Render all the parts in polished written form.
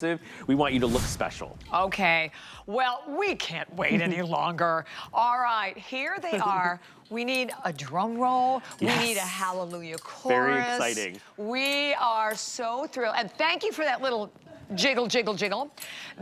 We want you to look special. Okay, well, we can't wait any longer. All right, here they are. We need a drum roll. Yes. We need a hallelujah chorus. Very exciting. We are so thrilled. And thank you for that little jiggle, jiggle, jiggle.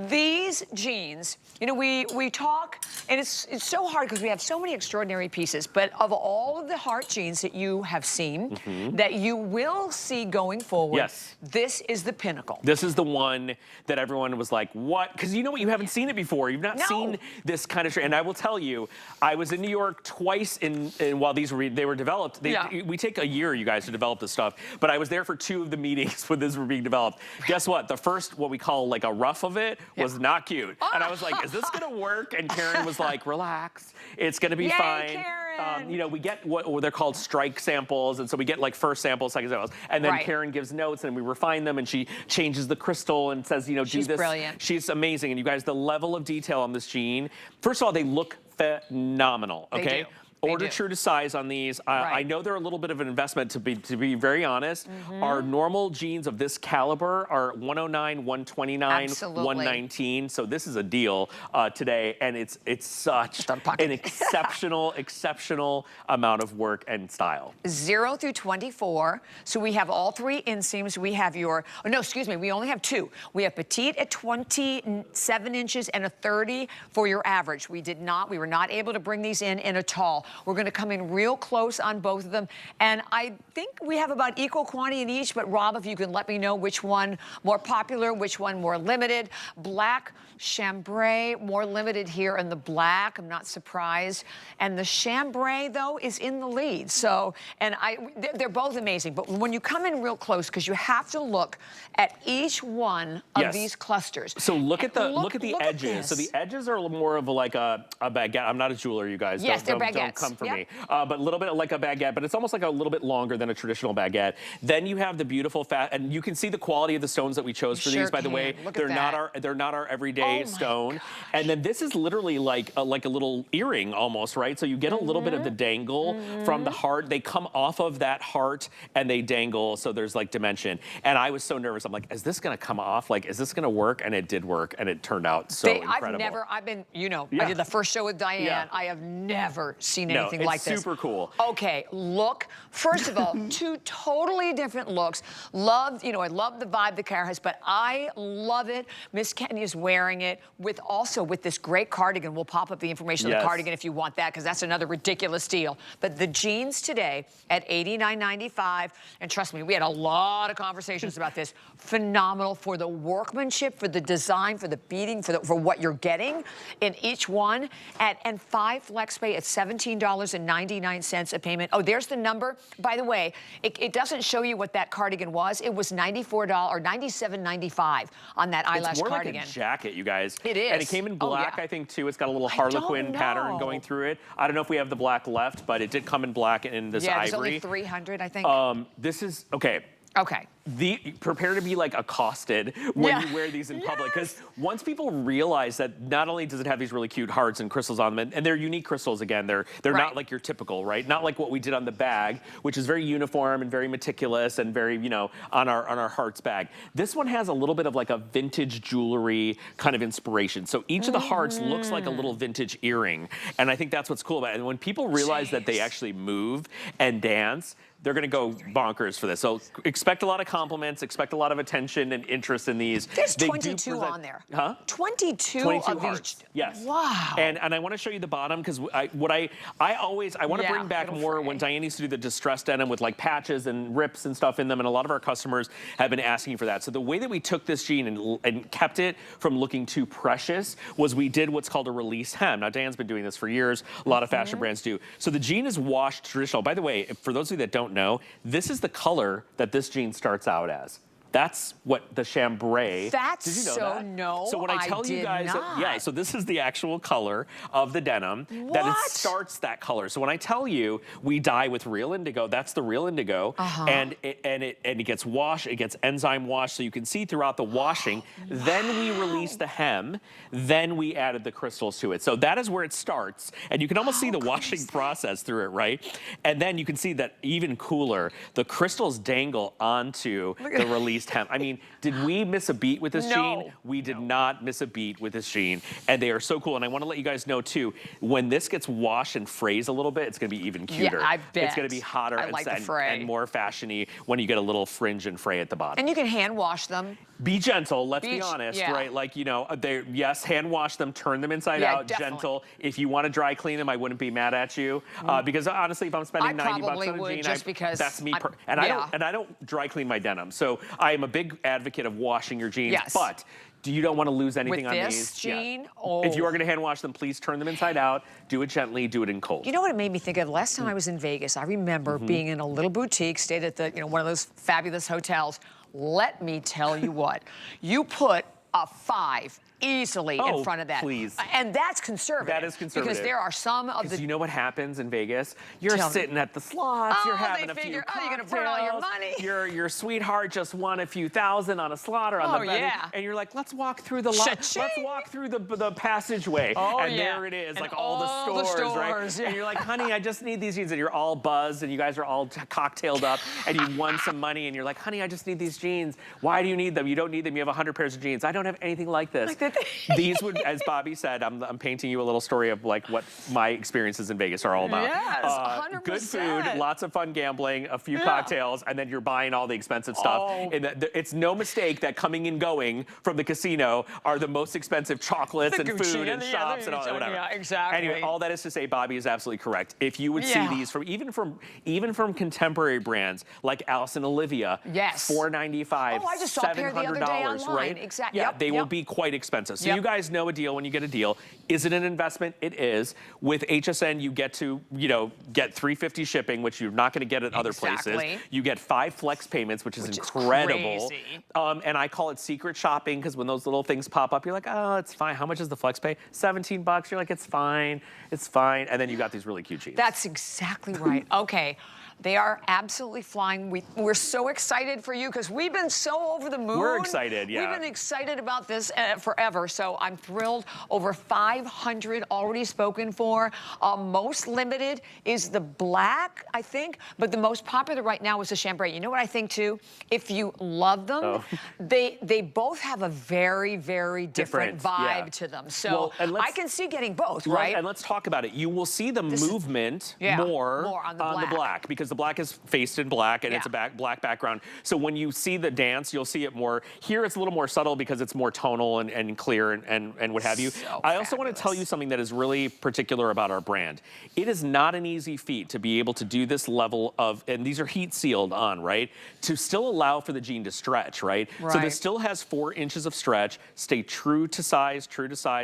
These jeans, you know, we talk, and it's so hard because we have so many extraordinary pieces, but of all of the heart jeans that you have seen, that you will see going forward, yes, this is the pinnacle. This is the one that everyone was like, what? Because you know what, you haven't seen it before. You've not seen this kind of, and I will tell you, I was in New York twice while they were developed. We take a year, you guys, to develop this stuff, but I was there for 2 of the meetings when this were being developed. Guess what? The first, what we call like a rough of it, was not cute. And I was like, is this gonna work? And Karen was like, relax, it's gonna be fine. Karen. You know, we get what they're called strike samples, and so we get like first samples, second samples, and then Karen gives notes and we refine them, and she changes the crystal and says, you know, do this. She's brilliant. She's amazing. And you guys, the level of detail on this jean, first of all, they look phenomenal, okay? They do. Order true to size on these. I know they're a little bit of an investment, to be very honest. Our normal jeans of this caliber are $109, $129, $119. So this is a deal today, and it's such an exceptional amount of work and style. 0 through 24. So we have all 3 inseams. We have your, oh no, excuse me, we only have 2. We have petite at 27 inches and a 30 for your average. We were not able to bring these in a tall. We're going to come in real close on both of them. And I think we have about equal quantity in each, but Rob, if you can let me know which one more popular, which one more limited. Black chambray, more limited here in the black. I'm not surprised. And the chambray, though, is in the lead. So, and they're both amazing. But when you come in real close, because you have to look at each one of these clusters. So look at the edges. So the edges are more of like a baguette. I'm not a jeweler, you guys. Yes, they're baguettes. Don't come for me. But a little bit like a baguette, but it's almost like a little bit longer than a traditional baguette. Then you have the beautiful fat, and you can see the quality of the stones that we chose for these. By the way, they're not our everyday stone. And then this is literally like a little earring almost, right? So you get a little bit of the dangle from the heart. They come off of that heart and they dangle, so there's like dimension. And I was so nervous. I'm like, is this gonna come off? Like, is this gonna work? And it did work, and it turned out so incredible. I've been, you know, I did the first show with Diane. I have never seen anything like this. It's super cool. Okay, look. First of all, 2 totally different looks. Love, you know, I love the vibe the car has, but I love it. Miss Kenya's wearing it with this great cardigan. We'll pop up the information on the cardigan if you want that, because that's another ridiculous deal. But the jeans today at $89.95, and trust me, we had a lot of conversations about this. Phenomenal for the workmanship, for the design, for the beading, for what you're getting in each one. And 5 flex pay at $17.99 a payment. Oh, there's the number. By the way, it doesn't show you what that cardigan was. It was $94 or $97.95 on that eyelash cardigan. Like a jacket, you guys. It is. And it came in black, I think, too. It's got a little harlequin pattern going through it. I don't know if we have the black left, but it did come in black in this ivory. Yeah, there's only 300, I think. This is, okay. Okay. Prepare to be like accosted when you wear these in public, because once people realize that not only does it have these really cute hearts and crystals on them, and they're unique crystals again, they're not like your typical, right? Not like what we did on the bag, which is very uniform and very meticulous and very, you know, on our hearts bag. This one has a little bit of like a vintage jewelry kind of inspiration. So each of the hearts looks like a little vintage earring, and I think that's what's cool about it. And when people realize that they actually move and dance, they're gonna go bonkers for this. So expect a lot of compliments, expect a lot of attention and interest in these. There's 22 on there. Huh? 22 of hearts. these. Yes. Wow. And I wanna show you the bottom, because I wanna bring back more when Diane used to do the distressed denim with like patches and rips and stuff in them, and a lot of our customers have been asking for that. So the way that we took this jean and kept it from looking too precious was we did what's called a release hem. Now Diane's been doing this for years, a lot of fashion brands do. So the jean is washed traditional. By the way, for those of you that don't know, this is the color that this jean starts out as. That's what the chambray. That's did you know so that? no. So when I tell you guys, so this is the actual color of the denim. What? That it starts that color. So when I tell you we dye with real indigo, that's the real indigo, and it gets washed, it gets enzyme washed, so you can see throughout the washing. Then we release the hem. Then we added the crystals to it. So that is where it starts, and you can almost see the washing process through it, right? And then you can see that even cooler, the crystals dangle onto the release least 10. I mean, did we miss a beat with this jean? We did not miss a beat with this jean. And they are so cool. And I want to let you guys know too, when this gets washed and frays a little bit, it's going to be even cuter. Yeah, I bet. It's going to be hotter and more fashiony when you get a little fringe and fray at the bottom. And you can hand wash them. Be gentle, let's be honest, right? Like, you know, yes, hand wash them, turn them inside out, gentle. If you want to dry clean them, I wouldn't be mad at you. Because honestly, if I'm spending 90 bucks on a jean, that's me. I don't dry clean my denim. So I am a big advocate of washing your jeans, but you don't want to lose anything on these. With this jean, If you are going to hand wash them, please turn them inside out. Do it gently. Do it in cold. You know what it made me think of? Last time I was in Vegas, I remember being in a little boutique, stayed at the one of those fabulous hotels. Let me tell you what, you put a 5 easily in front of that. Please. And that's conservative. That is conservative. Because there are some of the... you know what happens in Vegas? You're sitting at the slots, you're having a few cocktails. You're going to burn all your money. Your sweetheart just won a few thousand on a slot or on the bed. And you're like, let's walk through the let's walk through the passageway. And there it is, like all the stores, right? And you're like, honey, I just need these jeans. And you're all buzzed and you guys are all cocktailed up and you won some money and you're like, honey, I just need these jeans. Why do you need them? You don't need them. You have 100 pairs of jeans. I don't have anything like this. These would, as Bobby said, I'm painting you a little story of like what my experiences in Vegas are all about. Yes, 100%. Good food, lots of fun gambling, a few cocktails, and then you're buying all the expensive stuff. And it's no mistake that coming and going from the casino are the most expensive chocolates and food and shops and all that, whatever. Yeah, exactly. Anyway, all that is to say, Bobby is absolutely correct. If you would see these from even from contemporary brands like Alice and Olivia, $495, I just saw a pair the other day online. Right? Exactly. Yeah, they will be quite expensive. So you guys know a deal when you get a deal. Is it an investment? It is. With HSN, you get to, get $350 shipping, which you're not going to get at other places. You get 5 flex payments, which is incredible. And I call it secret shopping because when those little things pop up, you're like, oh, it's fine. How much is the flex pay? $17. You're like, it's fine. It's fine. And then you got these really cute jeans. That's exactly right. Okay. They are absolutely flying. We're so excited for you because we've been so over the moon. We're excited, We've been excited about this forever. So I'm thrilled. Over 500 already spoken for. Most limited is the black, I think. But the most popular right now is the chambray. You know what I think, too? If you love them, they both have a very, very different vibe to them. So I can see getting both, right? And let's talk about it. You will see the movement more on the black because the black is faced in black and it's a black background. So when you see the dance, you'll see it more. Here it's a little more subtle because it's more tonal and clear and what have you. I also want to tell you something that is really particular about our brand. It is not an easy feat to be able to do this level of, and these are heat sealed on, right? To still allow for the jean to stretch, right? So this still has 4 inches of stretch. Stay true to size,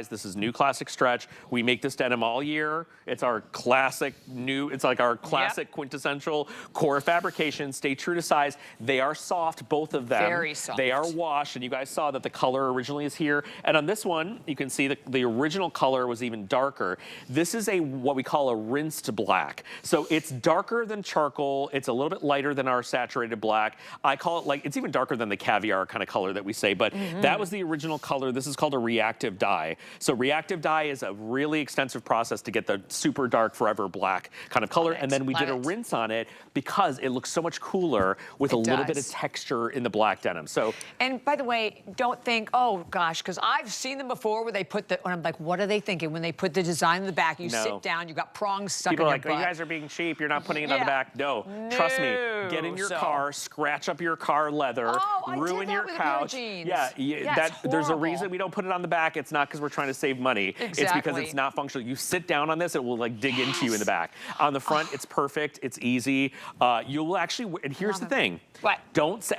This is new classic stretch. We make this denim all year. It's our classic it's like our classic quintessential core fabrication. Stay true to size. They are soft, both of them. Very soft. They are washed, and you guys saw that the color originally is here. And on this one, you can see the original color was even darker. This is what we call a rinsed black. So it's darker than charcoal. It's a little bit lighter than our saturated black. I call it it's even darker than the caviar kind of color that we say, but that was the original color. This is called a reactive dye. So reactive dye is a really extensive process to get the super dark forever black kind of color. And then we did a rinse on it because it looks so much cooler with a little bit of texture in the black denim. So, and by the way, don't think, oh gosh, because I've seen them before where they put and I'm like, what are they thinking when they put the design in the back? You sit down, you got prongs stuck in your butt. People are like, you guys are being cheap. You're not putting it on the back. No, trust me. Get in your car, scratch up your car leather, ruin your couch. There's a reason we don't put it on the back. It's not because we're trying to save money. It's because it's not functional. You sit down on this, it will dig into you in the back. On the front, it's perfect. It's easy. You'll actually, and here's the thing. What?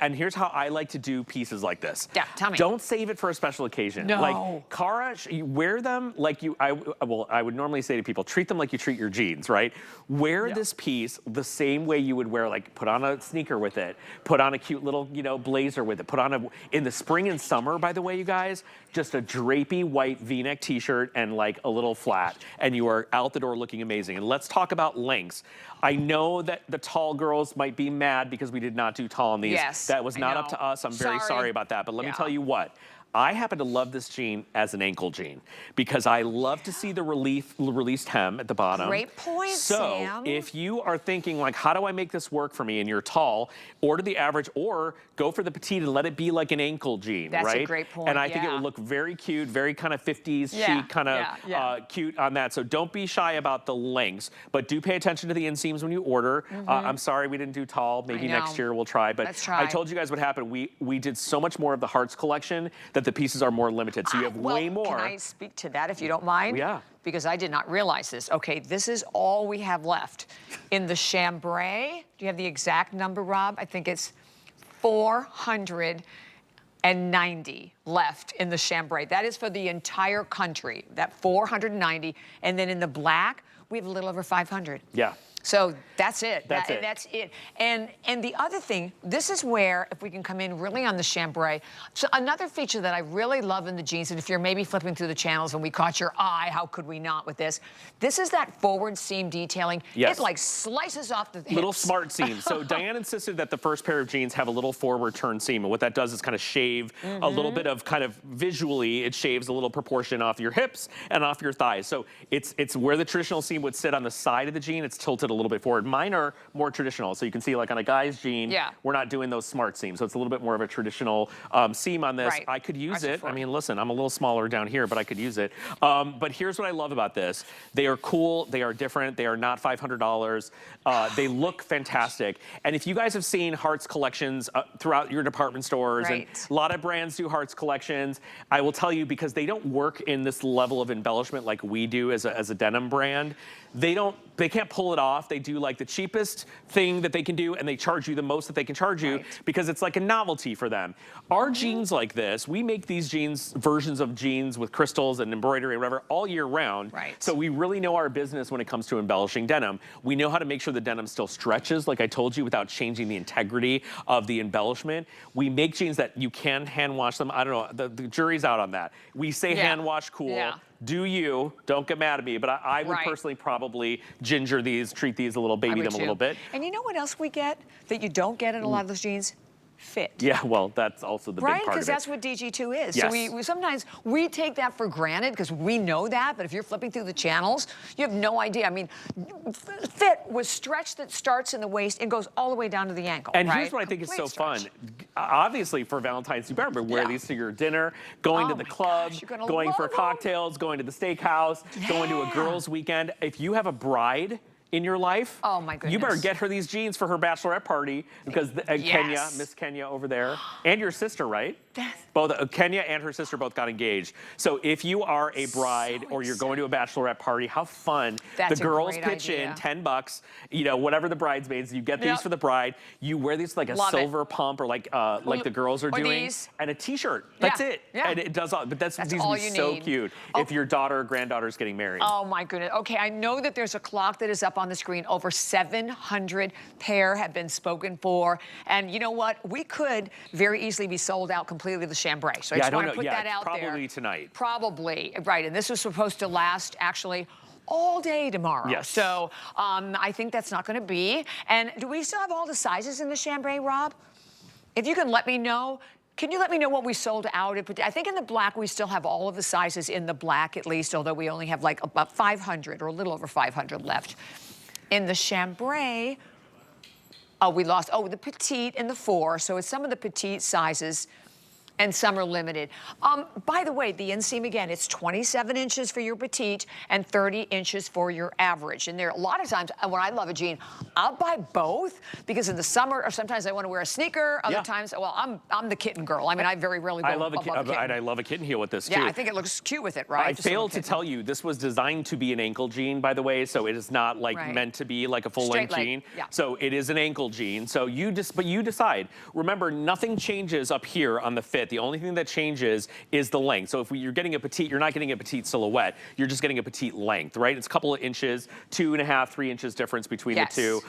And here's how I like to do pieces like this. Yeah, tell me. Don't save it for a special occasion. No. Like, Cara, you wear them like I would normally say to people, treat them like you treat your jeans, right? Wear this piece the same way you would wear, like, put on a sneaker with it, put on a cute little, blazer with it, put on in the spring and summer, by the way, you guys, just a drapey white V-neck t-shirt and like a little flat, and you are out the door looking amazing. And let's talk about lengths. I know that the tall girls might be mad because we did not do tall on these. Yes, that was not up to us. I'm very sorry about that. But let me tell you what. I happen to love this jean as an ankle jean because I love to see the released hem at the bottom. Great point, Sam. So if you are thinking like, how do I make this work for me? And you're tall, order the average or go for the petite and let it be like an ankle jean, That's right? a great point, And I think it would look very cute, very kind of 50s chic, kind of cute on that. So don't be shy about the lengths, but do pay attention to the inseams when you order. I'm sorry we didn't do tall. Maybe next year we'll try. But I told you guys what happened. We did so much more of the hearts collection that the pieces are more limited. So you have way more. Can I speak to that if you don't mind? Yeah. Because I did not realize this. Okay, this is all we have left. In the chambray, do you have the exact number, Rob? I think it's 490 left in the chambray. That is for the entire country, that 490. And then in the black, we have a little over 500. Yeah. So that's it. That's it. That's it. And the other thing, this is where, if we can come in really on the chambray, so another feature that I really love in the jeans, and if you're maybe flipping through the channels and we caught your eye, how could we not with this? This is that forward seam detailing. Yes. It like slices off the hips. Little smart seam. So Diane insisted that the first pair of jeans have a little forward turn seam. And what that does is kind of shave a little bit of kind of visually, it shaves a little proportion off your hips and off your thighs. So it's where the traditional seam would sit on the side of the jean. It's tilted a little bit forward. Mine are more traditional. So you can see like on a guy's jean, we're not doing those smart seams. So it's a little bit more of a traditional seam on this. Right. I could use it. I mean, listen, I'm a little smaller down here, but I could use it. But here's what I love about this. They are cool. They are different. They are not $500. They look fantastic. And if you guys have seen Hearts collections throughout your department stores, and a lot of brands do Hearts collections, I will tell you, because they don't work in this level of embellishment like we do as a denim brand, they can't pull it off. They do like the cheapest thing that they can do, and they charge you the most that they can charge you because it's like a novelty for them. Our jeans like this, we make these jeans, versions of jeans with crystals and embroidery and whatever all year round. So we really know our business when it comes to embellishing denim. We know how to make sure the denim still stretches, like I told you, without changing the integrity of the embellishment. We make jeans that you can hand wash them. I don't know, the jury's out on that. We say hand wash cool. Do you, don't get mad at me, but I would personally probably ginger these, treat these a little, baby them a little bit. And you know what else we get that you don't get in a lot of those jeans? Fit. Yeah, well, that's also the big part of it. Right, because that's what DG2 is. So we sometimes we take that for granted because we know that, but if you're flipping through the channels, you have no idea. I mean, fit was stretch that starts in the waist and goes all the way down to the ankle. And here's what I think is so fun. Obviously, for Valentine's, you better wear these to your dinner, going to the club, going for cocktails, going to the steakhouse, going to a girls' weekend. If you have a bride in your life, oh my goodness, you better get her these jeans for her bachelorette party because Kenya, Miss Kenya over there, and your sister, right? Both Kenya and her sister both got engaged. So if you are a bride or you're going to a bachelorette party, how fun. The girls pitch in $10, you know, whatever the bridesmaids, you get these for the bride. You wear these like a silver pump or like the girls are doing. And a t-shirt. That's it. And it does all, but these would be so cute if your daughter or granddaughter's getting married. Oh my goodness. Okay, I know that there's a clock that is up on the screen. Over 700 pair have been spoken for. And you know what? We could very easily be sold out completely the chambray. So I just want to put that out there. Probably tonight. Probably, right. And this was supposed to last actually all day tomorrow. Yes. So I think that's not going to be. And do we still have all the sizes in the chambray, Rob? If you can let me know. Can you let me know what we sold out? I think in the black, we still have all of the sizes in the black at least, although we only have like about 500 or a little over 500 left. In the chambray, we lost, the petite and the 4. So it's some of the petite sizes and some are limited. By the way, the inseam, again, it's 27 inches for your petite and 30 inches for your average. And there are a lot of times when I love a jean, I'll buy both because in the summer, or sometimes I want to wear a sneaker. Other times, well, I'm the kitten girl. I mean, I very rarely go above a kitten. I love a kitten heel with this, too. Yeah, I think it looks cute with it, right? I failed to tell you, this was designed to be an ankle jean, by the way, so it is not like meant to be like a full-length jean. So it is an ankle jean. So you decide. Remember, nothing changes up here on the fit. The only thing that changes is the length. So if you're getting a petite, you're not getting a petite silhouette. You're just getting a petite length, right? It's a couple of inches, 2.5, 3 inches difference between the two.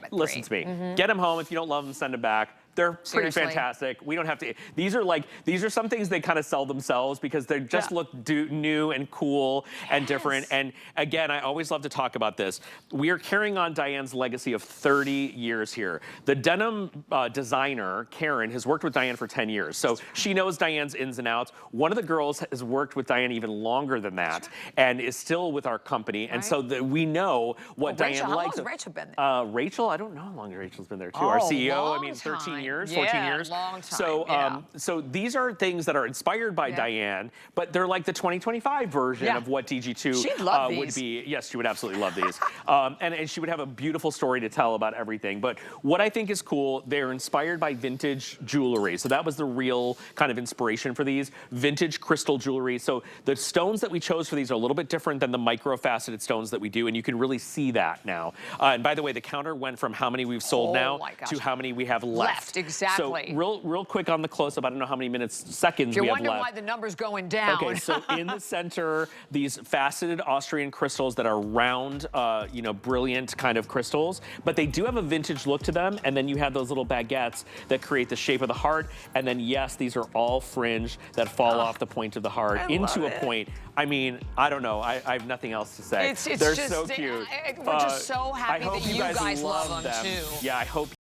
Listen to me. Get them home. If you don't love them, send them back. They're pretty Seriously. fantastic. We don't have to, these are some things they kind of sell themselves because they just look new and cool and different. And again, I always love to talk about this. We are carrying on Diane's legacy of 30 years here. The denim designer, Karen, has worked with Diane for 10 years. So she knows Diane's ins and outs. One of the girls has worked with Diane even longer than that and is still with our company. And so we know what Diane Rachel, likes. How long has Rachel been there? Rachel, I don't know how long Rachel's been there too. Our CEO, I mean, 13 years, 14 years. Long time. So, so these are things that are inspired by Diane, but they're like the 2025 version of what DG2 would be. Yes, she would absolutely love these. And she would have a beautiful story to tell about everything. But what I think is cool, they're inspired by vintage jewelry. So that was the real kind of inspiration for these, vintage crystal jewelry. So the stones that we chose for these are a little bit different than the micro-faceted stones that we do, and you can really see that now. And by the way, the counter went from how many we've sold now to how many we have left. Exactly. So real quick on the close-up, I don't know how many seconds we have left. You wonder why the number's going down. Okay, so in the center, these faceted Austrian crystals that are round, you know, brilliant kind of crystals, but they do have a vintage look to them, and then you have those little baguettes that create the shape of the heart, and then yes, these are all fringed that fall off the point of the heart into a point. I mean, I don't know. I have nothing else to say. It's They're just, so cute. We're just so happy that you guys love them them too. Yeah, I hope